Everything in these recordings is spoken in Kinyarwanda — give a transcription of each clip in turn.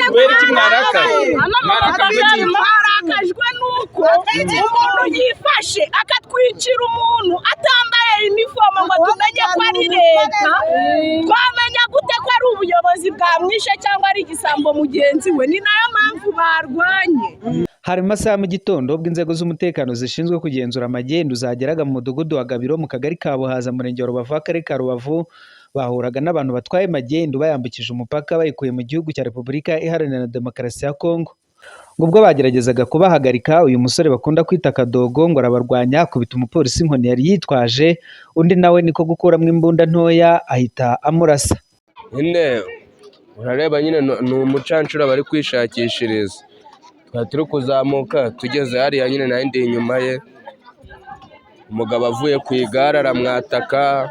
kubera iki mwarakaye mwarakajwe nuko umuntu yifashe akatwicira umuntu atambaye uniform ngo tumenye ko ari leta twamenya gute ko ari ubuyobozi bwamwishe cyangwa ari igisambo mugenzi we ni nayo mpamvu barwanye. Hari masaha mu gitondo ubwo inzego z'umutekano zishinzwe kugenzura amagendo zageraga mu mudugudu wa Gabiro mu kagari ka Buhaza murenge wa Rubavu akarere ka Rubavu bahuraga n'abantu batwaye magendo bayambukije umupaka bayikuye mu gihugu cya Repubulika Iharanira Demokarasi ya Kongo. Ubwo bageragezaga kubahagarika uyu musore bakunda kwita Kadogo ngo arabarwanya akubita umupolisi inkoni yari yitwaje, undi nawe niko gukuramo imbunda ntoya ahita amurasa. Nyine urareba nyine ni umucancura bari kwishakishiriza. Turi kuzamuka tugeze hariya nyine nayo ndi inyuma ye, umugabo avuye ku igare aramwataka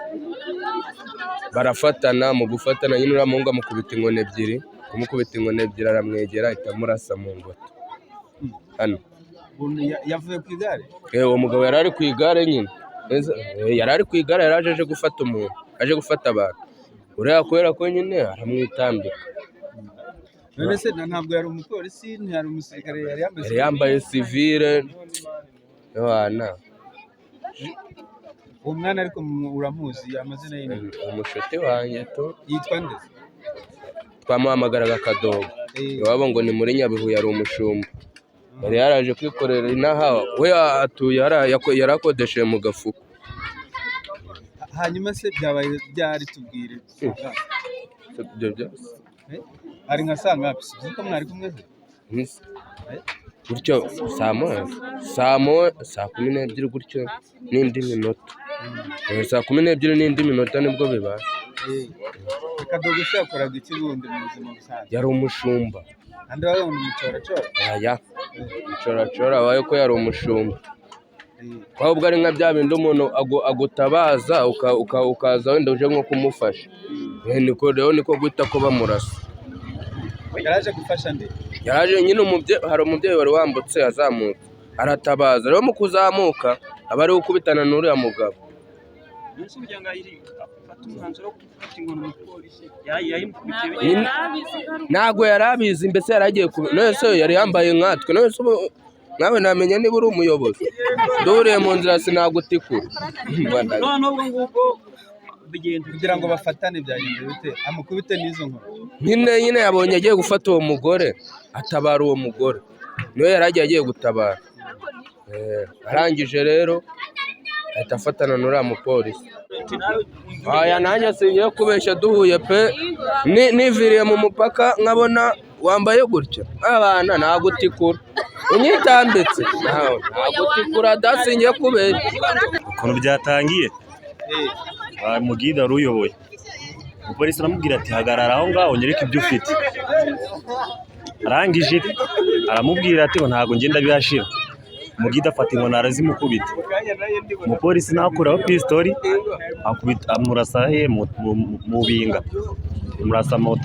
barafatana. Mu gufatana nyine uriya muhungu amukubita inkoni ebyiri, kumukubita inkoni ebyiri aramwegera ahita amurasa mu ngoto hano. yavuye ku igare Uwo mugabo yari ari ku igare nyine, yari ari ku igare, yari aje gufata umuntu, aje gufata abantu, uriya kubera ko nyine aramwitambika. none se ntabwo yari umupolisi ntiyari umusirikare, yari yambaye civile yohana. uwo mwana ariko uramuzi amazina ye? Umushuti wanjye to yitwa nde? Twamuhamagaraga Kadogo, iwabo ngo ni muri Nyabihu, yari umushumba, yari yaraje kwikorera inaha, we atuye yari akodesheje mu gafuka. Hanyuma se byabaye byari tubwire ibyo byose ari nka saa ngapi uko mwari kumwe gutyo? saa 12 gutyo n'indi minota, saa 12 n'indi minota nibwo bibaye. Kadogo yakoraga iki bundi mu buzima busanzwe? Yari umushumba. Andi wawe ni umucoracora? Aya umucoracora wayo ko yari umushumba, ahubwo ari nka bya bindi umuntu agutabaza ukaza wenda uje nko kumufasha, niko rero niko guhita ko bamurasa. Yaraje gufasha nde? Yaraje nyine hari umubyeyi wari wambutse azamuka aratabaza, rero mu kuzamuka aba ari gukubitana n'uriya mugabo. Ntabwo yari abizi, mbese yari agiye none se yari yambaye nkatwe, none se nawe namenya niba uri umuyobozi, duhuriye mu nzira sinagutikura. Kugira ngo bafatane byagenze bite? Amukubite n'izo nkoni? Nyine yabonye agiye gufata uwo mugore, atabara uwo mugore, niwe yari agiye gutabara. Arangije rero ahita afatana n'uriya mupolisi. Aya nanjye singiye kubeshya, duhuye pe niviriye mu mupaka nkabona wambaye gutya, abana nagutikura unyitambitse, nagutikura dasingiye kubeshya. Ukuntu byatangiye, Mugida wari uyoboye, umupolisi aramubwira ati hagarara aho ngaho nyereke ibyo ufite. Arangije aramubwira ati ntabwo ngenda bihashira. Mugida afata inkoni arazimukubita, umupolisi nakuraho pistori amurasa mu binga, amurasa mu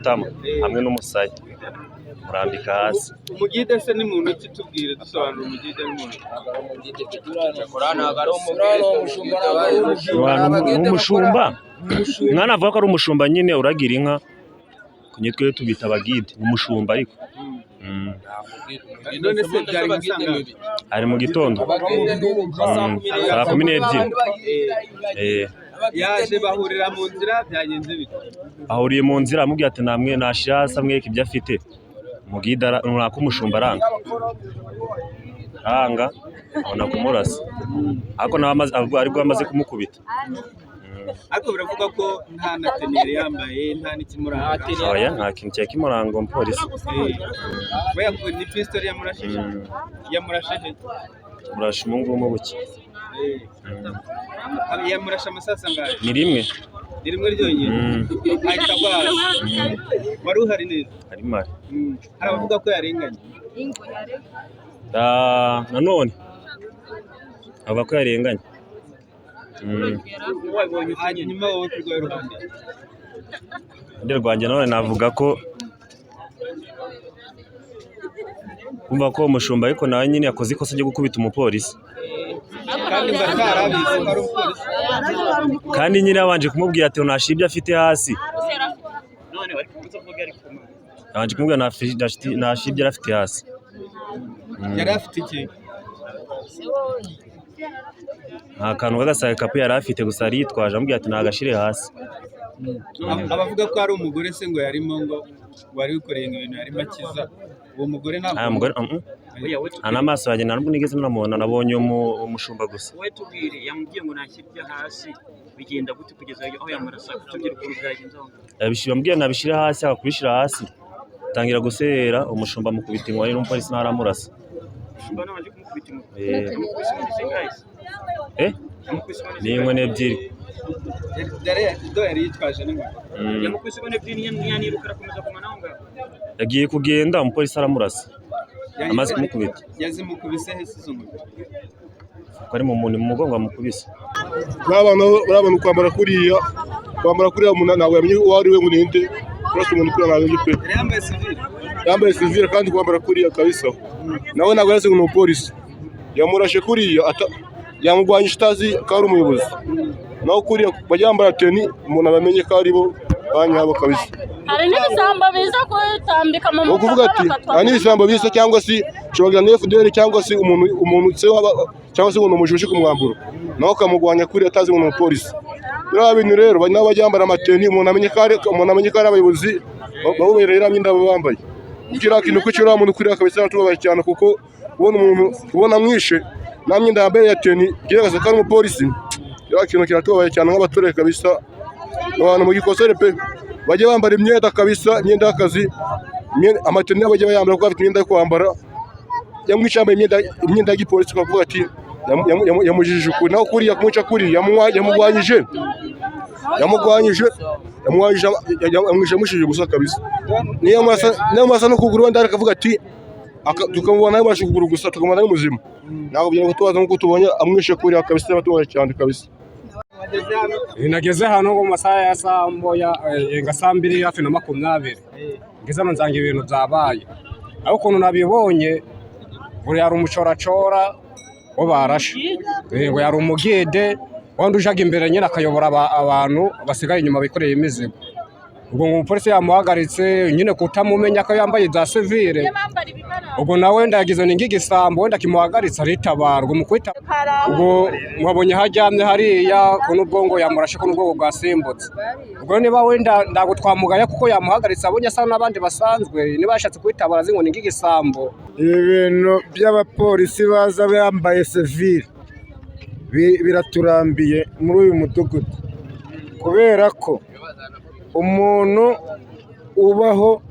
tama hamwe n'umusaya, murambika hasi. Umugide se ni muntu ki? Tubwire dusobanura umugide ni muntu. Umushumba, mwana avuga ko ari umushumba nyine uragira inka, kunye twe tubita abagide, umushumba ariko. None se byari gusanga ari mu gitondo saa 12. yaje bahurira mu nzira, byagenze bite? Ahuriye mu nzira amubwira ati namwe nashira hasa mweke ibyo afite. Mugida nurako umushumba aranga abona kumurasa, ariko ariko amaze kumukubita. Ariko biravuga ko nta na tenere yambaye, nta n'ikimuranga. Oya, nta kintu cyakimuranga umupolisi. Oya, ni pistori yamurashije? Yamurashije? Murasha umungumu buke. Yamurasha amasasa ngahe? Ni rimwe. Ni rimwe ryonyine? Ahita agwara? Wari uhari neza? Ari mari. Hari abavuga ko yarenganye? Nanone avuga ko yarenganye. Hanyuma wowe ku rwego rwanjye none navuga ko kumva ko umushumba ariko nawe nyine yakoze ikosa ryo gukubita umupolisi, kandi nyine yabanje kumubwira ati nashira ibyo afite hasi. Yabanje kumubwira nashibye arafite hasi. Yari afite iki? Nta kantu k'agasaga kapu yari afite gusa yari yitwaje amubwira ati nagashire hasi. Abavuga ko ari umugore se ngo yarimo ngo wari wikoreye ibintu yarimo akiza. Uwo mugore ntabwo. Aya mugore ana maso yanjye ntabwo nigeze namubona, nabonye umushumba gusa. Wowe tubwire yamubwiye ngo nashyirye hasi bigenda gute kugeza aho yamurasa kutubwira uko byagenze aho. Yabishira nabishira hasi akubishira hasi. Tangira gusera umushumba mukubita ingwani n'umupolisi naramurasa. Umushumba naje kumukubita ni ingwani ebyiri. Yari yitwaje n'ingwani. Yamukubise ingwani ebyiri ntiyaniruka arakomeza kumana aho ngaho. Yagiye kugenda umupolisi aramurasa. Amaze kumukubita. Yazimukubise hese izo ngwani. Ari mu mugongo amukubise. Urabona kwambara kuriya umuntu ntabwo yamenye uwo ari we ngo ninde. Urasa umuntu kuri ntabwo pe. Yambaye civile kandi kwambara kuriya kabisa. Nawe ntabwo yase ngo ni umupolisi. Yamurashe kuriya yamugwanye itazi ko ari umuyobozi. Naho kuriya bajyambara teni umuntu abamenye ko ari bo banyabo kabisa. Hari n'ibisambo biza kutambika mu mutaka. Ukuvuga ati hari n'ibisambo biza cyangwa se shoboga na FDL cyangwa se umuntu cyangwa se umuntu mujuje kumwambura. Naho kamugwanya kuriya atazi ngo ni umupolisi. Biriya bintu rero nabo bajyambara amateni umuntu amenye ko ari abayobozi babuberera imyenda bambaye. Kiriya kintu ko kiriya muntu kuriya kabisa natubabaye cyane kuko ubona mwishe nta myenda yambaye ya teni kigaragaza ko ari umupolisi. Kiriya kintu kiratubabaye cyane nk'abaturage kabisa. Abantu mu gikosere pe bajye bambara imyenda kabisa, imyenda y'akazi, amateni bajye bayambara kuko afite imyenda yo kwambara. Yamwishe yambaye imyenda y'igipolisi kuvuga ati yamujije ukuri. Naho kuriya kumwica kuri yamugwanyije amushije gusa kabisa. Niyo masa no kugura wenda akavuga ati tukamubona yabasha kugura gusa tukamubona ari muzima. Ntabwo byari kutubaza nkuko tubonye amwishe kuri kabisa n'abatubaye cyane kabisa. Nageze hano mu masaha ya saa moya saa mbiri hafi na 20. Ngeze hano nzanga ibintu byabaye. Ariko ukuntu nabibonye buri yari umucoracora wo barashe. Ngo yari umugede wandi ujaga imbere nyine akayobora abantu basigaye inyuma bikoreye imizigo. Ubwo umupolisi yamuhagaritse nyine kutamumenya ko yambaye za civile. Ubwo nawe ndagize n'ingigisambo wenda kimuhagaritse aritabarwa mukwita. Ubwo mwabonye hajyamye hariya kuno bwongo yamurashe kuno bwongo bwasimbutse. Ubwo niba wenda ndago twamugaya kuko yamuhagaritse abonye asa n'abandi basanzwe niba yashatse kwitabara zingo n'ingigisambo. Ibintu by'abapolisi baza bambaye civile biraturambiye muri uyu mudugudu kubera ko umuntu ubaho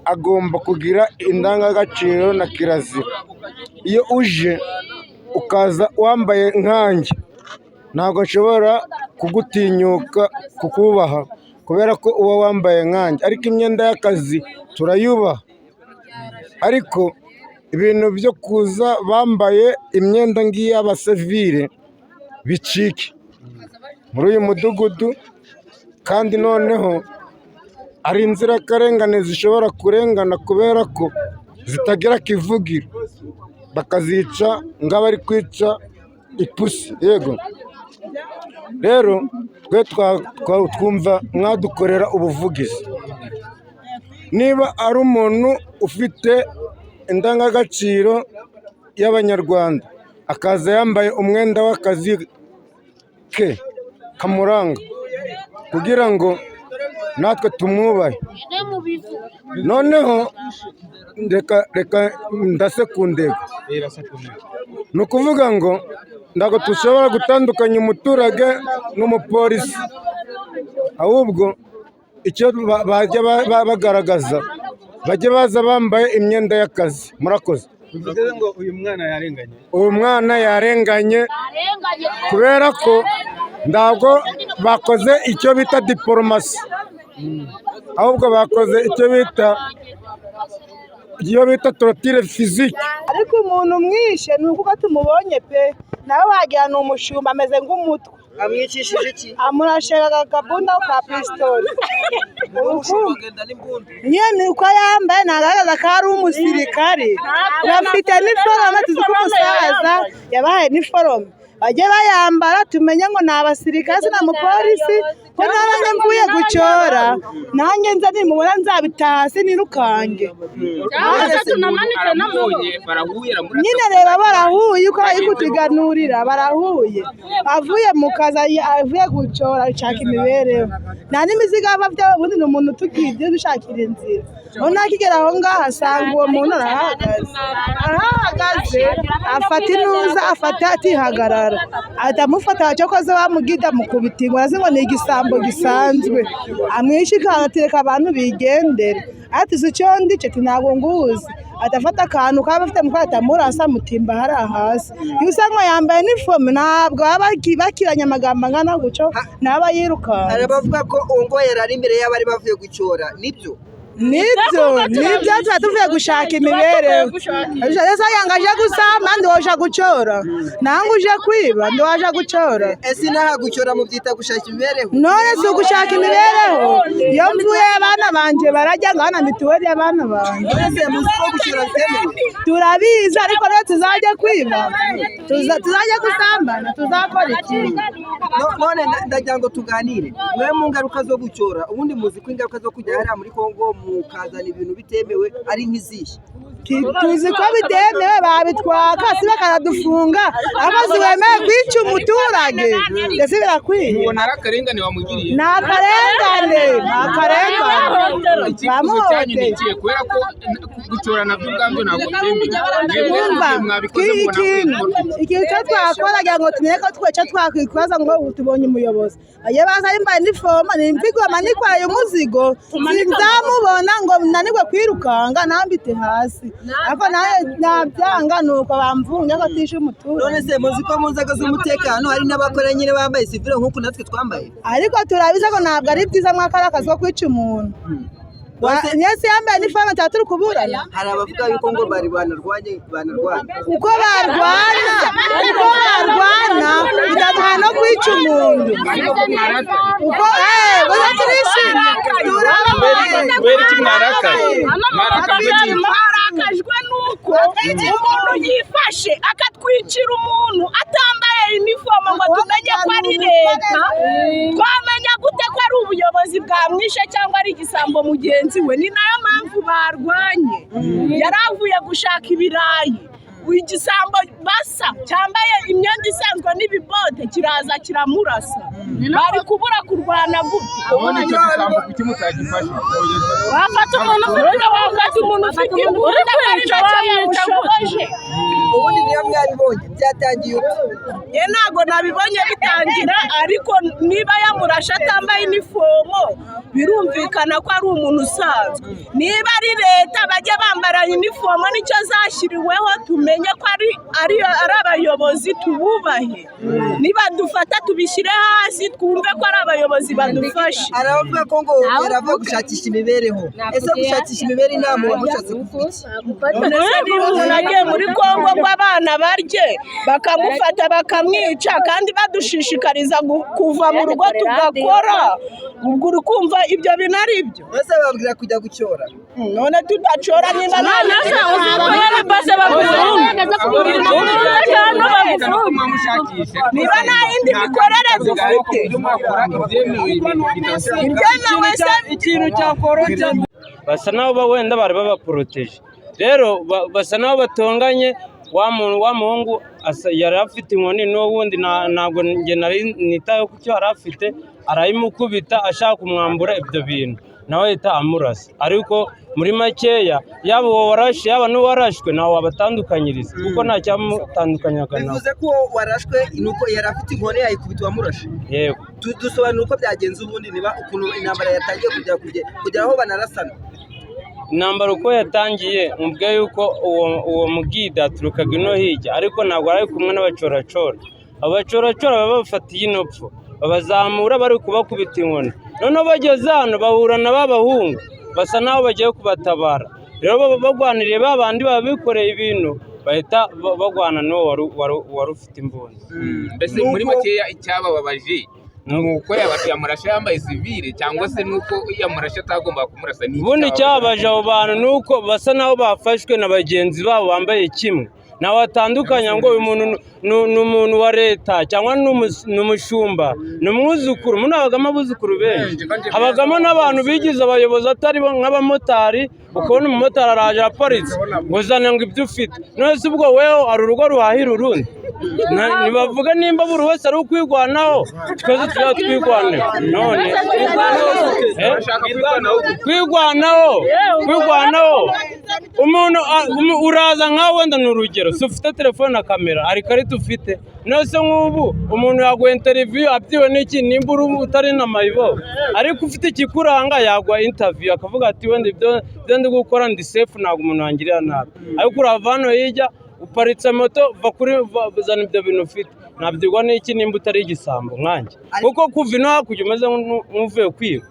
agomba kugira indangagaciro na kirazira. Iyo uje ukaza wambaye nkanjye ntabwo nshobora kugutinyuka kukubaha kubera ko uba wambaye nkanjye, ariko imyenda y'akazi turayubaha. Ariko ibintu byo kuza bambaye imyenda ngiyi y'abasivile bicike muri uyu mudugudu, kandi noneho ari inzirakarengane zishobora kurengana kubera ko zitagira kivugiro, bakazica ng'abari kwica ipusi. Yego rero twe twumva mwadukorera ubuvugizi. Niba ari umuntu ufite indangagaciro y'abanyarwanda akaza yambaye umwenda w'akazi ke kamuranga kugira ngo natwe tumwubahe, noneho reka ndase ku ndego. Ni ukuvuga ngo ntabwo dushobora gutandukanya umuturage n'umupolisi, ahubwo icyo bajya bagaragaza bajye baza bambaye imyenda y'akazi. Murakoze. Bivuze ngo uyu mwana yarenganye. Uyu mwana yarenganye kubera ko ntabwo bakoze icyo bita diporomasi, ahubwo bakoze icyo bita torotire fizike. Ariko umuntu mwishe ni uko tumubonye pe, nawe wagira ni umushumba ameze nk'umutwe. Amwicishije iki? Amurashe akabunda ka pistoli. Nyine uko yambaye ntagaragaza ko ari umusirikare. Bafite n'iforome tuzi ko umusaza yabahaye n'iforome. bajye bayambara tumenye ngo ni abasirikare na mupolisi ko nanjye mvuye gucyora nanjye nza nimubona nzabitaha sinirukange nyine reba barahuye uko bari kutuganurira barahuye avuye mu kazi avuye gucyora ashaka imibereho nta n'imizigo aba afite ubundi ni umuntu utugibye dushakira inzira aho nakigera aho ngaho asanga uwo muntu arahagaze afata inuza afata atihagarara atamufata cyakoze wamugida mukubita ingwa ngo ni igisambo gisanzwe amwishikana atereka abantu bigendere ati icyo ndice ntabwo nguzi atafata akantu kaba afite mu kwata murasa mutimba hari hasi iyo usanga yambaye nifomu ntabwo aba bakiranya amagambo angana gutyo naba yirukanka arabavuga ko ngo yarari imbere y'abari bavuye gucyora nibyo tuba tuvuye gushaka imibereho ese yangaje gusamba ndi waje gucyora nange uje kwiba ndi waje gucyora ese naha gucyora mu byita gushaka imibereho none si ugushaka imibereho iyo mvuye abana banje barajya ngana mituweli y'abana banje turabizi ariko rero tuzajya kwiba tuzajya gusambana tuzakora iki none ndagira ngo tuganire mwe mu ngaruka zo gucyora ubundi muzi ko ingaruka zo kujya hariya muri Kongo mukazana ibintu bitemewe ari nk'izihe tuzi ko bitemewe babitwaka si bakanadufunga ariko ziwemeye kwica umuturage ndetse birakwiye ubona ari akarengane wamugiriye ni akarengane bamuhohoteye kubera ko gucyora nabyo ubwabyo ntabwo ikintu cyo twakoraga ngo tumenye ko twece twakwitwaza ngo tubonye umuyobozi ayo baza yambaye inifomu nimvigoma nikoreye umuzigo sinzamubona ngo nanirwe kwirukanga nambite hasi ariko nawe nabyanga nuko bamvunye ko atishe umuturage none se muzi ko mu nzego z'umutekano hari n'abakora nyine bambaye sivile nk'uko natwe twambaye ariko turabizi ko ntabwo ari byiza mwakora akazi ko kwica umuntu Nyese yambaye nifomu turi kuburana hari abavuga yuko ngo bari banarwanye uko barwana bidaduha no kwica umuntu uko mwarakajwe nuko umuntu yifashe akatwicira umuntu atambaye inifomu ngo tumenye ko ari leta twamenya gute ko ari ubuyobozi bwamwishe cyangwa ari igisambo mugenzi we ni nayo mpamvu barwanye yaravuye gushaka ibirayi igisambo basa cyambaye imyenda isanzwe n'ibibote kiraza kiramurasa bari kubura kurwana gute abone icyo gisambo kuki mutagifashe wafata umuntu ufite imbunda kwica yamushoboje ubundi niyo mwabibonye byatangiye ye ntago nabibonye bitangira ariko niba yamurasha atambaye inifomo birumvikana ko ari umuntu usanzwe niba ari leta bajya bambara inifomo nicyo zashyiriweho tumenye ko ari abayobozi tububahe niba dufata tubishyire hasi twumve ko ari abayobozi badufashe aravuga ko ngo yaravuye gushakisha imibereho ese gushakisha imibereho inama wamushatse kuvuga niba umuntu agiye muri Kongo ngo abana barye bakamufata bakamwica kandi badushishikariza kuva mu rugo tugakora ubwo uri kumva ibyo bintu ari byo bose babwira kujya gucyora none tudacora niba niba nta yindi mikorere dufite ibyemewe se ikintu cyakorotse basa naho wenda bari babaporoteje rero basa naho batonganye wa muhungu yari afite inkoni n'ubundi ntabwo njye nari nitaye ku cyo yari afite arayimukubita ashaka kumwambura ibyo bintu nawe ahita amurasa ariko muri makeya yaba uwo warashe yaba n'uwarashwe nawe wabatandukanyiriza kuko nta cyamutandukanyanga nawe bivuze ko warashwe nuko yari afite inkoni yayikubita wamurashe yego dusobanura uko byagenze ubundi niba ukuntu intambara yatangiye kugera aho banarasana intambara uko yatangiye mubwiye yuko uwo mugida aturukaga ino hirya ariko ntabwo ari kumwe n'abacoracora abacoracora baba bafatiye inopfu babazamura bari kubakubita inkoni noneho bageze hano bahura na b'abahungu basa naho bagiye kubatabara rero bagwaniriye ba bandi baba bikoreye ibintu bahita bagwana n'uwo wari ufite imbunda mbese muri makeya icyabababaje nuko yamurashe yambaye sivile cyangwa se nuko yamurashe atagomba kumurasa ubundi cyabaje abo bantu nuko basa naho bafashwe na bagenzi babo bambaye kimwe nawe atandukanya ngo uyu muntu ni umuntu wa leta cyangwa ni umushumba ni umwuzukuru. Muno habagamo abuzukuru benshi, habagamo n'abantu bigize abayobozi atari bo nk'abamotari, ukabona umumotari araje araparitse ngo zana ngo ibyo ufite, none se ubwo wewe hari urugo ruhahira urundi? Ntibavuga nimba buri wese ari ukwirwanaho, twese tujya twirwanaho. None kwirwanaho umuntu uraza nkawe wenda ni urugero, si ufite telefone na kamera, hari ikarita ufite, nose nk'ubu umuntu yaguha interview abyiwe n'iki nimba utari na mayibo, ariko ufite ikikuranga yaguha interview akavuga ati wenda ibyo ndi gukora ndi safe, ntabwo umuntu wangirira nabi. Ariko urava hano hirya uparitse moto zana ibyo bintu ufite, nabyigwa n'iki nimba utari igisambo nkanjye, kuko kuva ino hakurya umeze nk'uvuye kwiba.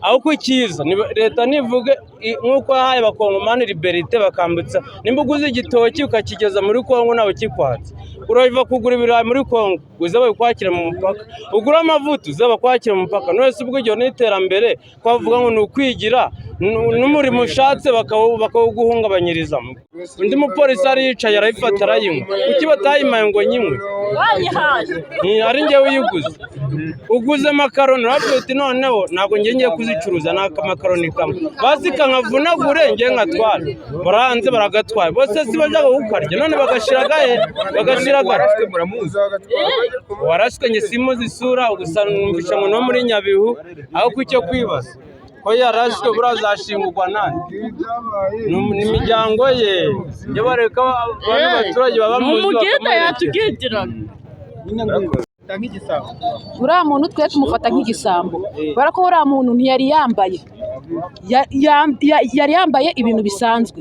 Aho kukiza leta nivuge nk'uko yahaye abakongomani liberite bakambutsa, nimba uguze igitoki ukakigeza muri Kongo nawe kikwatse, urava kugura ibirayi muri Kongo uza bakwakira mu mupaka, ugura amavuta uza bakwakira mu mupaka. None se ubwo iryo n'iterambere kwavuga ngo ni ukwigira n'umurimo ushatse bakawuguhungabanyiriza. Undi mupolisi ari yicaye arayifata arayinywa, kuki batayimaye ngo nyinywe? Ari njyewe uyiguze, uguze makaroni uravuga uti noneho ntabwo ngiye kuzicuruza, ni akamakaroni kamwe basi kankavunagure ngiye nkatwara, baranze baragatwara bose si bajyaga kukarya, none bagashiragahe warashwe nge simuzi isura, gusa numvisha ngo no muri Nyabihu aho kucyo kwibaza ko yarashwe burazashingurwa nani n'imiryango ye yabareka abantu baturage baba mu mugenda yatugendera uriya muntu twe tumufata nk'igisambo, kubera ko uriya muntu ntiyari yambaye, yari yambaye ibintu bisanzwe.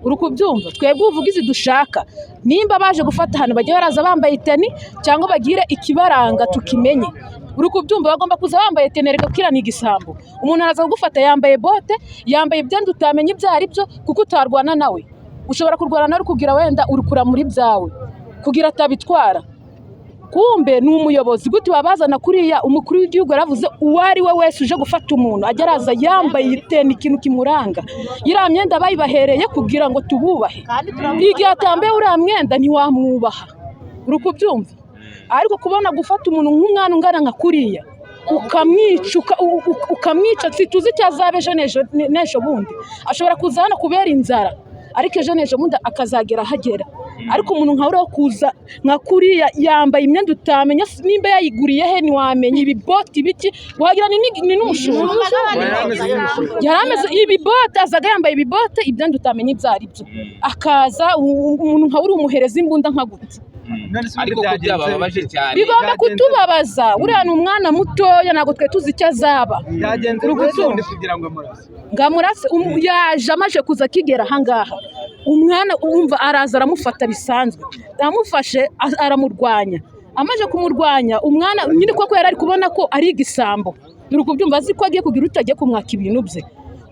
Uri kubyumva? Twebwe ubuvugizi dushaka nimba baje gufata ahantu bajya baraza bambaye teni cyangwa bagire ikibaranga tukimenye. Uri kubyumva? Bagomba kuza bambaye teni, reka kira ni igisambo. Umuntu araza kugufata yambaye bote, yambaye ibyenda utamenye ibyo ari byo, kuko utarwana nawe. Ushobora kurwana nawe kugira wenda urukura muri byawe kugira atabitwara. Kumbe ni umuyobozi gute wabazana kuriya umukuru w'igihugu yaravuze uwari we wese uje gufata umuntu ajya araza yambaye iteni ikintu kimuranga, iriya myenda bayibahereye kugira ngo tububahe, igihe atambaye uriya mwenda ntiwamwubaha. Uri kubyumva? Ariko kubona gufata umuntu nk'umwana ungana nka kuriya ukamwica situzi icyo azabe ejo n'ejo bundi, ashobora kuza hano kubera inzara, ariko ejo n'ejo bundi akazagera ahagera. Ariko umuntu nka uriya kuza nka kuriya yambaye imyenda utamenya nimba yayiguriye he, ntiwamenya ibiboti biki, wagira ni n'umushumba. Yarameze ibibote, azaga yambaye ibibote ibyenda utamenya ibyo ari byo, akaza umuntu nka uri umuhereza imbunda nka gutya. Ariko ko byababaje cyane, bigomba kutubabaza. Uriya ni umwana mutoya, ntabwo twe tuzi icyo azaba. kugira ngo amurase yaje amaje kuza akigera ahangaha, umwana umva araza aramufata bisanzwe, amufashe aramurwanya, amaje kumurwanya umwana nyine koko yari ari kubona ko ari igisambo. Uri kubyumva? Azi ko agiye kugira utagiye kumwaka ibintu bye.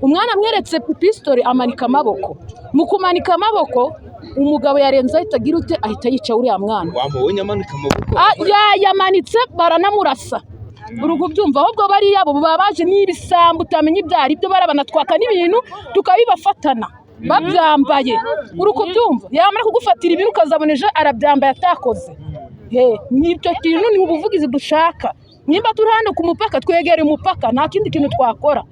Umwana amweretse pistole amanika amaboko, mu kumanika amaboko umugabo yarenze ahita agira ute, ahita yica uriya mwana. Wamubonye amanika amaboko? Yamanitse baranamurasa. Uri kubyumva? Ahubwo bariya bo babaje n'ibisambu utamenya ibyo ari byo, barabanatwaka n'ibintu tukabibafatana babyambaye. Uri kubyumva? Yamara kugufatira ibintu ukazabona ejo arabyambaye atakoze. N'ibyo kintu ni ubuvugizi dushaka. Nimba turi hano ku mupaka, twegere umupaka, nta kindi kintu twakora.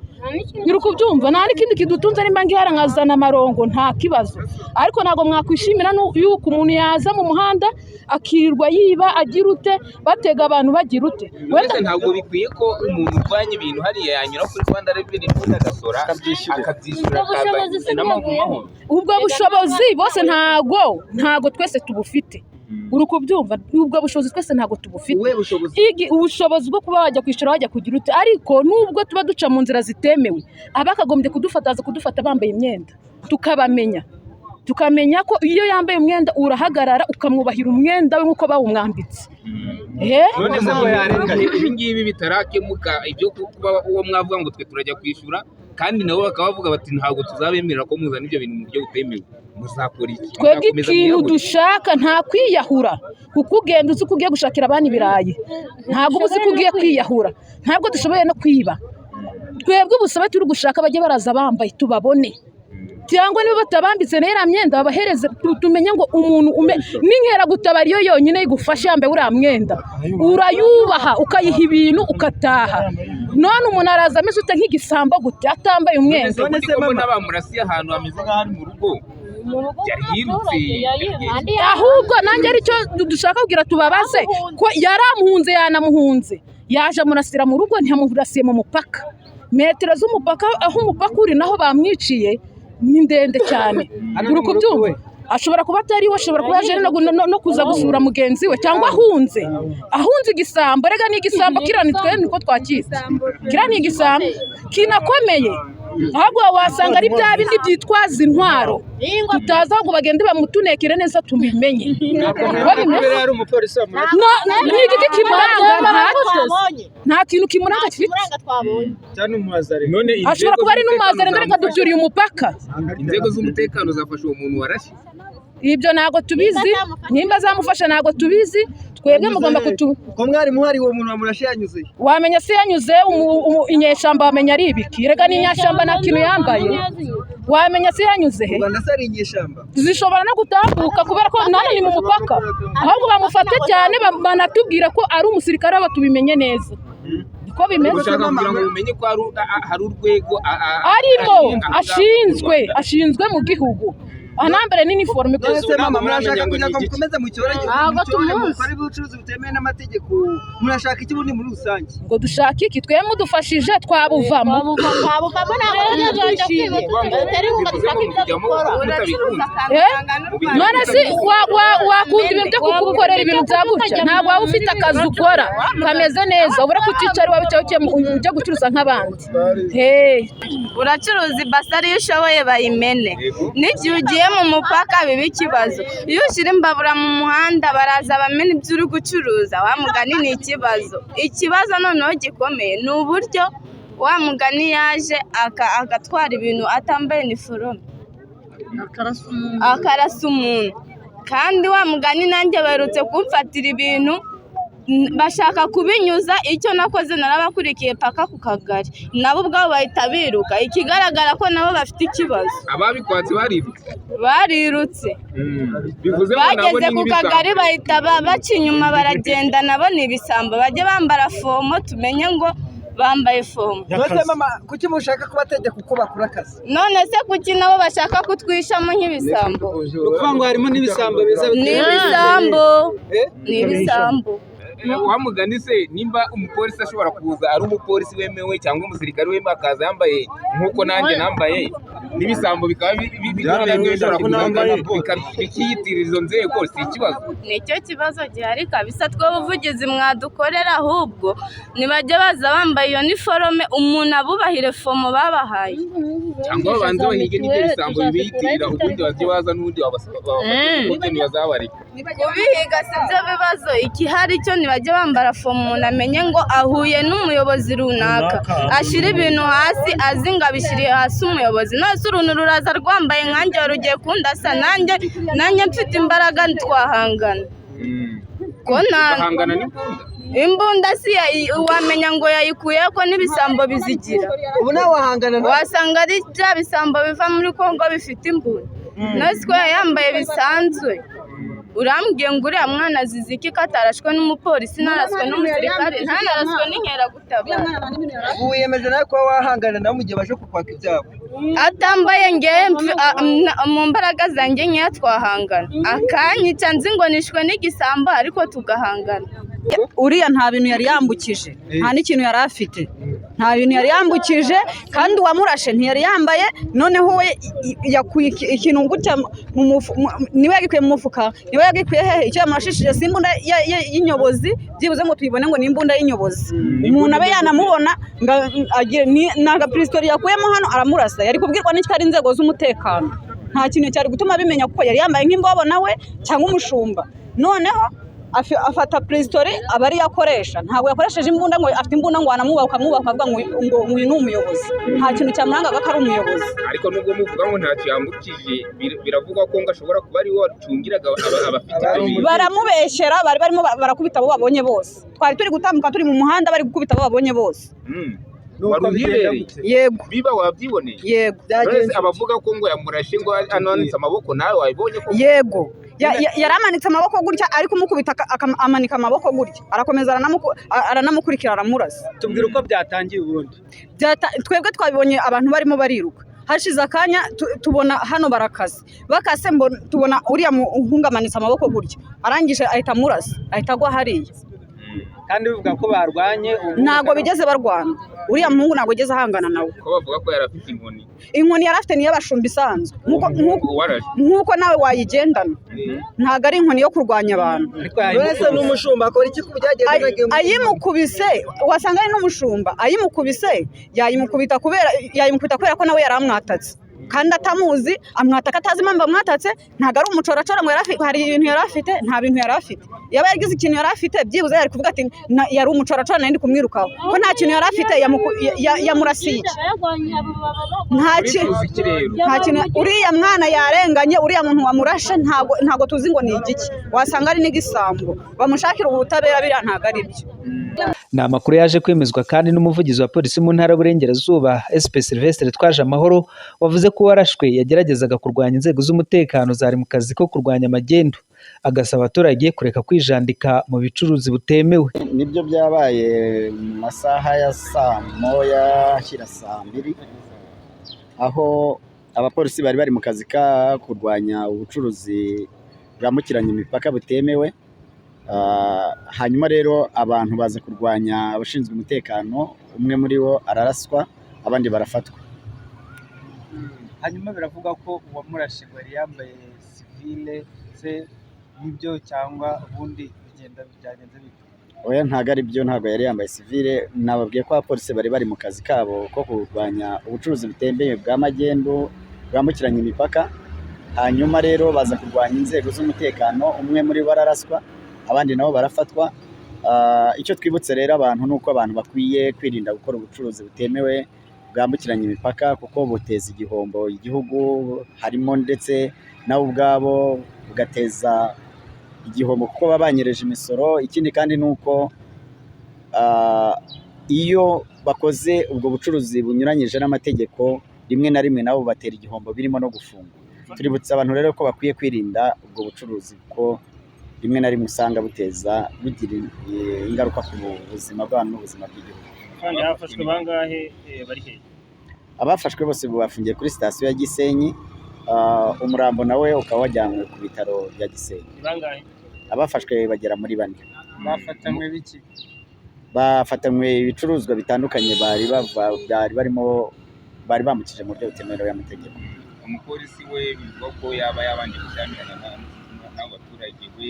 Uri kubyumva? Nta n'ikindi kidutunze nimba ngihara nkazana amarongo nta kibazo, ariko ntabwo mwakwishimira yuko umuntu yaza mu muhanda akirirwa yiba agira ute, batega abantu bagira ute. Wese ntabwo bikwiye ko umuntu urwanya ibintu hariya yanyura kuri Rwanda Revenue agasora akabyishyura n'amahoro. Ubwo bushobozi bose ntago twese tubufite. Uri kubyumva? Ubwo bushobozi twese ntabwo tubufite. Ubushobozi bwo kuba wajya kwishyura wajya kugira ute, ariko nubwo tuba duca mu nzira zitemewe, abakagombye kudufata bambaye imyenda tukabamenya, tukamenya ko iyo yambaye umwenda urahagarara ukamwubahira umwenda we nk'uko bawumwambitse. None se ko yarengana ibi ngibi bitarakemuka, ibyo kuba uwo mwavuga ngo twe turajya kwishyura kandi nabo bakaba bavuga bati ntabwo tuzabemerera ko muzana ibyo bintu mu buryo butemewe, muzakora iki? Twebwe ikintu dushaka nta kwiyahura, kuko ugenda uzi ko ugiye gushakira abana ibirayi, ntabwo uzi ko ugiye kwiyahura, ntabwo dushoboye no kwiba. Twebwe ubusabe turi gushaka bajye baraza bambaye tubabone, cyangwa niba batabambitse n'iriya myenda babahereze tumenye ngo umuntu n'inkeragutabara iyo yonyine igufashe yambaye uriya mwenda urayubaha ukayiha ibintu ukataha. None umuntu araza ameze ute nk'igisambo gute atambaye umwenda. none se mbona bamurasiye ahantu hameze nk'aho ari mu rugo yari yirutse. Ahubwo nanjye aricyo dushaka kugira tubabaze ko yaramuhunze yanamuhunze yaje amurasira mu rugo ntiyamurasiye mu mupaka. Metero z'umupaka aho umupaka uri naho bamwiciye ni ndende cyane. Uri kubyumva? Ashobora kuba atari we, ashobora kuba yaje no kuza gusura mugenzi we cyangwa ahunze igisambo. Rega ni igisambo kiranitwe niko twakita. Kira ni igisambo kinakomeye. Ahubwo wasanga ari bya bindi byitwaza intwaro tutaza ngo bagende bamutunekere neza tubimenye. Kubera ari umupolisi wa ni igiti kimuranga nta kintu kimuranga gifite cyane umwazare. None ashobora kuba ari n'umwazare reka duturiye umupaka. Inzego z'umutekano zafashe uwo muntu warashye. Ibyo ntago tubizi, nimba zamufasha ntago tubizi. Twebwe mugomba ko mwari muhari uwo muntu wamurashe yanyuze. Wamenya se yanyuze inyeshamba wamenya ari ibiki. Rega ni inyeshamba nta kintu yambaye. Wamenya se yanyuze he? Rwanda se ari inyeshamba. Zishobora no gutambuka kubera ko none ni mu mupaka. Ahubwo bamufate cyane banatubwira ko ari umusirikare aba tubimenye neza. Ko bimeze ushaka kugira ngo umenye ko hari urwego arimo ashinzwe mu gihugu. Anambere ni uniforme ko se mama murashaka kugira ngo mukomeze mu cyoro ari bucuruzi butemewe n'amategeko. Murashaka iki bundi muri rusange? Ngo dushaka iki twe mudufashije twabuvamo none si wakunda ibintu byo kugukorera ibintu bya gutya. Ntabwo waba ufite akazi ukora kameze neza ubura ku cyicaro wawe cyo gucuruza nk'abandi. Uracuruza ibasari iyo ushoboye bayimene. N'igihe ugiye mu mupaka biba ikibazo. Iyo ushyira imbabura mu muhanda baraza bamena ibyo uri gucuruza. Wa mugani ni ikibazo noneho gikomeye ni uburyo wa mugani yaje agatwara ibintu atambaye iniforume akarasa umuntu. Kandi wa mugani nanjye baherutse kumfatira ibintu bashaka kubinyuza. Icyo nakoze narabakurikiye paka ku kagari nabo ubwabo bahita biruka. Ikigaragara ko nabo bafite ikibazo. Ababikwatse barirutse bageze ku kagari bahita baca inyuma baragenda. Nabo ni ibisambo bajye bambara fomo tumenye ngo bambaye fomo. None mama kuki mushaka kubategeka uko bakora akazi? None se kuki nabo bashaka kutwishamo nk'ibisambo? Ukuvuga ngo harimo n'ibisambo biza ni ibisambo. Wamugani se nimba umupolisi ashobora kuza ari umupolisi wemewe cyangwa umusirikare wemewe akaza yambaye nkuko nanjye nambaye n'ibisambo bikaba bikiyitirira izo nzego, si ikibazo? Nicyo kibazo gihari kabisa. Tw'ubuvugizi mwadukorera ahubwo nibajya baza bambaye iyo niforome umuntu abubahire fomo babahaye cyangwa babanze bahige n'ibyo bisambo bibiyitirira ubundi bajye baza n'ubundi bazabareka kubihiga. Si byo bibazo ikihari cyo ntibajya bambara fomo umuntu amenye ngo ahuye n'umuyobozi runaka ashyira ibintu hasi azi ngo abishyiriye hasi umuyobozi. Nose uruntu ruraza rwambaye nkanjye rugiye kundasa nanjye mfite imbaraga twahangana. Bahangana imbunda si wamenya ngo yayikuye ko n'ibisambo bizigira. Ubu nawe wahangana wasanga ari bya bisambo biva muri Kongo bifite imbunda. Nose ko yambaye bisanzwe. Urambwiye ngo uriya mwana azize iki ko atarashwe n'umupolisi naraswe n'umusirikare ntanaraswe n'inkeragutabara? Ubu wiyemeje nawe kuba wahangana nawe mu gihe baje kukwaka ibyabo atambaye ngewe mu mbaraga zanjye nkeya twahangana. Akanyica nzi ngo nishwe n'igisambo ariko tugahangana. Uriya nta bintu yari yambukije, nta n'ikintu yari afite, nta bintu yari yambukije, kandi uwamurashe ntiyari yambaye. Noneho we yakuye ikintu gutya niwe yagikuye mu mufuka, niwe yagikuye hehe? Icyo yamurashishije si imbunda y'inyobozi, byibuze ngo tuyibone ngo ni imbunda y'inyobozi. Umuntu abe yanamubona ni agapiristori yakuyemo hano aramurasa. Yari kubwirwa n'icyo ari inzego z'umutekano. Nta kintu cyari gutuma bimenya kuko yari yambaye nk'imbobo nawe cyangwa umushumba. Noneho afata piristori aba ari yakoresha, ntabwo yakoresheje imbunda ngo afite imbunda ngo wanamwubaha ukamwubaha ukavuga ngo uyu ni umuyobozi. Nta kintu cyamurangaga ko ari umuyobozi. Ariko nubwo muvuga ngo ntacyo yambukije, biravugwa ko ngo ashobora kuba ari we wacungiraga abafite. Baramubeshyera, barimo barakubita abo babonye bose. Twari turi gutambuka turi mu muhanda bari gukubita abo babonye bose. wari uhibereye yego biba wabyiboneye yego abavuga ko ngo yamurashe ngo ananitse amaboko nawe wabibonye ko yego yaramanitse amaboko gutya ariko umukubita amanika amaboko gutya arakomeza aranamukurikira aramurasa. Tubwira uko byatangiye ubundi. Twebwe twabibonye abantu barimo bariruka, hashize akanya tubona hano barakaze bakase tubona uriya muhungu amanitse amaboko gutya arangije ahita amurasa ahita agwa hariya. Kandi bivuga ko barwanye ntago bigeze barwana, uriya muhungu ntago ageze ahangana nawe. Ko bavuga ko yarafite inkoni yarafite niyo abashumba isanzwe nkuko nawe wayigendana, ntago ari inkoni yo kurwanya abantu. Wese n'umushumba akora iki kubyageze ayimukubise wasanga ari n'umushumba ayimukubise yayimukubita kubera ko nawe yaramwatatse kandi atamuzi amwataka atazi impamvu amwatatse. Ntago ari umucoracora ngo hari ibintu yari afite, nta bintu yari afite. Yaba yagize ikintu yari afite byibuze yari kuvuga ati yari umucoracora nandi kumwirukaho, ko nta kintu yari afite yamurasiye nta kintu. Uriya mwana yarenganye, uriya muntu wamurashe ntago tuzi ngo ni igiki, wasanga ari n'igisambo bamushakira ubutabera biriya ntago ari byo. Ni amakuru yaje kwemezwa kandi n'umuvugizi wa polisi mu ntara y'Uburengerazuba SP Sylvestre Twaje Amahoro, wavuze ko warashwe yageragezaga kurwanya inzego z'umutekano zari mu kazi ko kurwanya magendu, agasaba abaturage kureka kwijandika mu bicuruzi butemewe. Nibyo byabaye mu masaha ya saa moya ashyira saa 2, aho abapolisi bari bari mu kazi ka kurwanya ubucuruzi bwambukiranya imipaka butemewe. Hanyuma rero abantu baza kurwanya abashinzwe umutekano, umwe muri bo araraswa abandi barafatwa. Hanyuma biravuga ko uwamurashe yari yambaye civile se nibyo cyangwa ubundi byagenze bite? Oya, ntago ari byo, ntago yari yambaye civile. Nababwiye ko abapolisi bari bari mu kazi kabo ko kurwanya ubucuruzi butemewe bwa magendu bwambukiranya imipaka. Hanyuma rero baza kurwanya inzego z'umutekano, umwe muri bo araraswa abandi nabo barafatwa. Icyo twibutse rero abantu nuko abantu bakwiye kwirinda gukora ubucuruzi butemewe bwambukiranya imipaka, kuko buteza igihombo igihugu, harimo ndetse nabo ubwabo bugateza igihombo kuko baba banyereje imisoro. Ikindi kandi nuko iyo bakoze ubwo bucuruzi bunyuranyije n'amategeko, rimwe na rimwe nabo batera igihombo birimo no gufungwa. Tuributsa abantu rero ko bakwiye kwirinda ubwo bucuruzi kuko rimwe na rimwe usanga bugira ingaruka ku buzima bw'abantu n'ubuzima bw'igihugu. Kandi hafashwe bangahe bari hehe? Abafashwe bose bafungiye kuri sitasiyo ya Gisenyi, umurambo nawe ukaba wajyanywe ku bitaro bya Gisenyi. Bangahe? Abafashwe bagera muri 4. Bafatanywe biki? Bafatanywe ibicuruzwa bitandukanye bari bambukije mu buryo butemewe n'amategeko. Umupolisi we bivuga ko yaba yabanje gushyamirana n'abaturage we,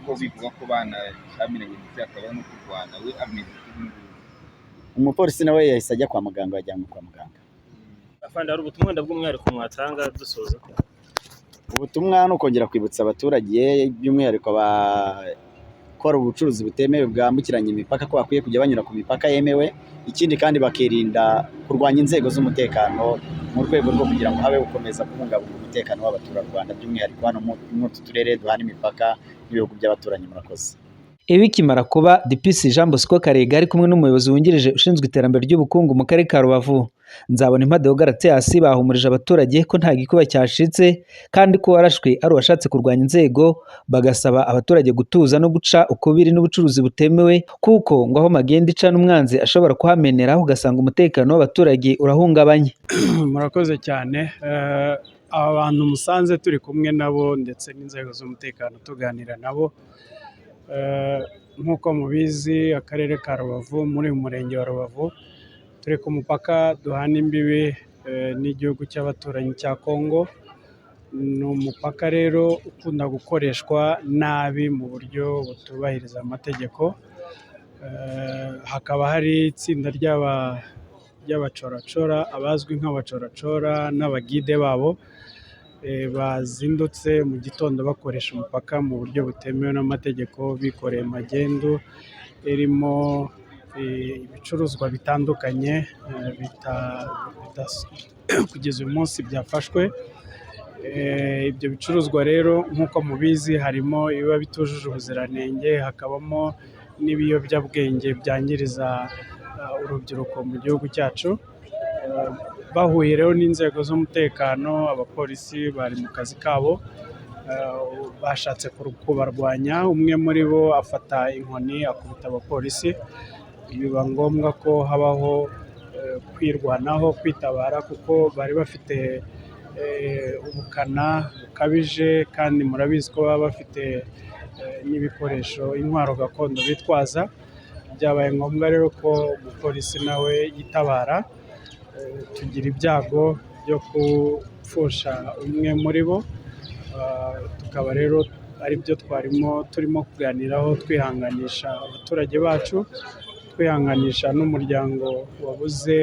ko bivuga ko banashyamiranye ndetse akaba no kurwana, we ameze umupolisi nawe yahise ajya kwa muganga, yajyanwe kwa muganga. Afande, hari ubutumwa bw'umwihariko mwatanga dusoza? Ubutumwa ni ukongera kwibutsa abaturage by'umwihariko abakora ubucuruzi butemewe bwambukiranya imipaka ko bakwiye kujya banyura ku mipaka yemewe. Ikindi kandi bakirinda kurwanya inzego z'umutekano mu rwego rwo kugira ngo habe gukomeza kubungabunga umutekano w'abaturarwanda by'umwihariko hano mu turere duhana imipaka n'ibihugu by'abaturanyi. Murakoze. Bikimara kuba DPC Jean Bosco Karega ari kumwe n'umuyobozi wungirije ushinzwe iterambere ry'ubukungu mu karere ka Rubavu, Nzabonimpa Deogratias, bahumurije abaturage ko nta gikuba cyashitse kandi ko warashwe ari uwashatse kurwanya inzego, bagasaba abaturage gutuza no guca ukubiri n'ubucuruzi butemewe kuko ngo aho magenda ica n'umwanzi ashobora kuhamenera ugasanga umutekano w'abaturage urahungabanye. Murakoze cyane. Abantu musanze turi kumwe nabo ndetse n'inzego z'umutekano tuganira nabo. Nk'uko mubizi, akarere ka Rubavu muri murenge wa Rubavu turi ku mupaka duhana imbibi n'igihugu cy'abaturanyi cya Kongo. Ni umupaka rero ukunda gukoreshwa nabi mu buryo butubahiriza amategeko. Hakaba hari itsinda ry'abacoracora, abazwi nk'abacoracora n'abagide babo, bazindutse mu gitondo bakoresha umupaka mu buryo butemewe n'amategeko, bikoreye magendu irimo ibicuruzwa bitandukanye kugeza uyu munsi byafashwe. Ibyo bicuruzwa rero nk'uko mubizi harimo ibiba bitujuje ubuziranenge, hakabamo n'ibiyobyabwenge byangiriza urubyiruko mu gihugu cyacu. Bahuye rero n'inzego z'umutekano, abapolisi bari mu kazi kabo, bashatse kubarwanya. Umwe muri bo afata inkoni akubita abapolisi, biba ngombwa ko habaho kwirwanaho, kwitabara, kuko bari bafite ubukana bukabije, kandi murabizi ko baba bafite n'ibikoresho, intwaro gakondo bitwaza. Byabaye ngombwa rero ko umupolisi nawe yitabara, tugira ibyago byo gupfusha umwe muri bo. Tukaba rero ari byo turimo kuganiraho, twihanganisha abaturage bacu, twihanganisha n'umuryango wabuze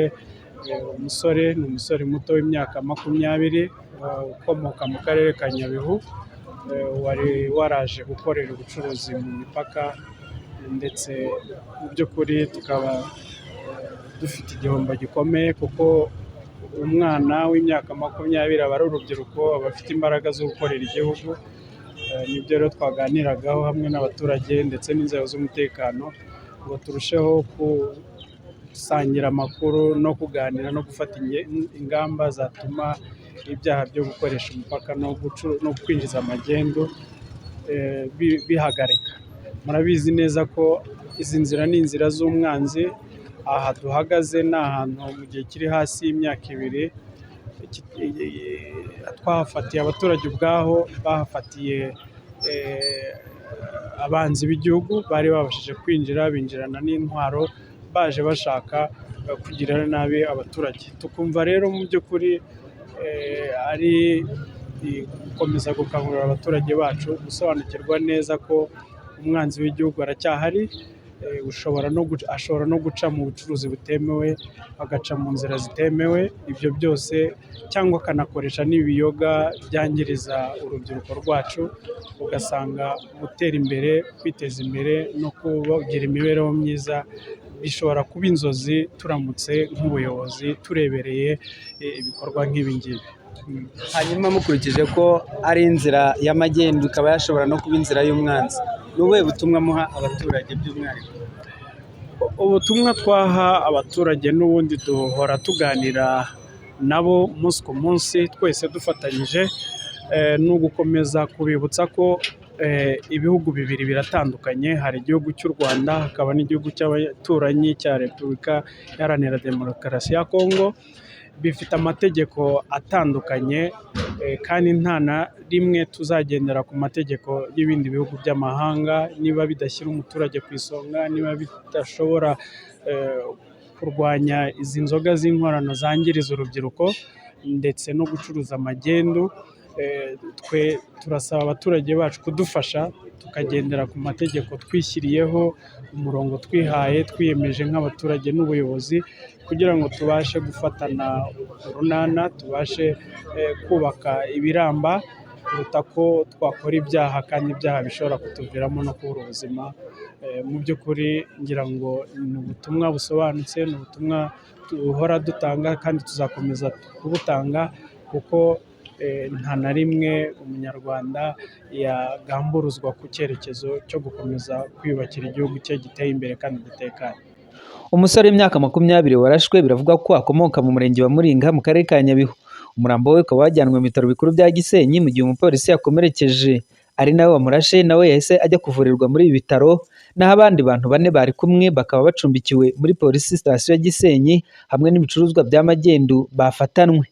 umusore. Ni umusore muto w'imyaka 20 ukomoka mu karere ka Nyabihu, wari waraje gukorera ubucuruzi mu mipaka, ndetse mu by'ukuri tukaba dufite igihombo gikomeye, kuko umwana w'imyaka 20 aba ari urubyiruko, aba afite imbaraga zo gukorera igihugu. Nibyo rero twaganiragaho hamwe n'abaturage ndetse n'inzego z'umutekano, ngo turusheho gusangira amakuru no kuganira no gufata ingamba zatuma ibyaha byo gukoresha umupaka no kwinjiza magendu bihagarika. Murabizi neza ko izi nzira ni inzira z'umwanzi. Aha duhagaze ni ahantu mu gihe kiri hasi y'imyaka 2 twahafatiye, abaturage ubwaho bahafatiye abanzi b'igihugu, bari babashije kwinjira, binjirana n'intwaro, baje bashaka kugirira nabi abaturage. Tukumva rero mu by'ukuri ari gukomeza gukangurira abaturage bacu gusobanukirwa neza ko umwanzi w'igihugu aracyahari. Ashobora no guca mu bucuruzi butemewe, agaca mu nzira zitemewe, ibyo byose, cyangwa akanakoresha n'ibiyoga byangiriza urubyiruko rwacu. Ugasanga gutera imbere, kwiteza imbere no kugira imibereho myiza bishobora kuba inzozi turamutse nk'ubuyobozi turebereye ibikorwa nk'ibi ngibi. Hanyuma mukurikije ko ari inzira y'amagendu, ikaba yashobora no kuba inzira y'umwanzi, ni ubuhe butumwa muha abaturage by'umwihariko? Ubutumwa twaha abaturage, n'ubundi duhora tuganira nabo umunsi ku munsi, twese dufatanyije, ni ugukomeza kubibutsa ko ibihugu bibiri biratandukanye. Hari igihugu cy'u Rwanda, hakaba n'igihugu cy'abaturanyi cya Repubulika Iharanira Demokarasi ya Kongo. Bifite amategeko atandukanye, kandi nta na rimwe tuzagendera ku mategeko y'ibindi bihugu by'amahanga, niba bidashyira umuturage ku isonga, niba bidashobora kurwanya izi nzoga z'inkorano zangiriza urubyiruko ndetse no gucuruza magendu. Twe turasaba abaturage bacu kudufasha tukagendera ku mategeko twishyiriyeho, umurongo twihaye, twiyemeje nk'abaturage n'ubuyobozi, kugira ngo tubashe gufatana urunana, tubashe kubaka ibiramba, kuruta ko twakora ibyaha, kandi ibyaha bishobora kutuviramo no kubura ubuzima. Mu by'ukuri ngira ngo ni ubutumwa busobanutse, ni ubutumwa duhora dutanga, kandi tuzakomeza kubutanga, kuko nta na rimwe umunyarwanda yagamburuzwa ku cyerekezo cyo gukomeza kwiyubakira igihugu cye giteye imbere kandi gitekanye. Umusore w'imyaka 20 warashwe, biravugwa ko akomoka mu murenge wa Muringa mu karere ka Nyabihu. Umurambo we ukaba wajyanwe mu bitaro bikuru bya Gisenyi, mu gihe umupolisi yakomerekeje ari nawe wamurashe nawe yahise ajya kuvurirwa muri ibi bitaro, naho abandi bantu 4 bari kumwe bakaba bacumbikiwe muri polisi sitasiyo ya Gisenyi, hamwe n'ibicuruzwa by'amagendu bafatanwe.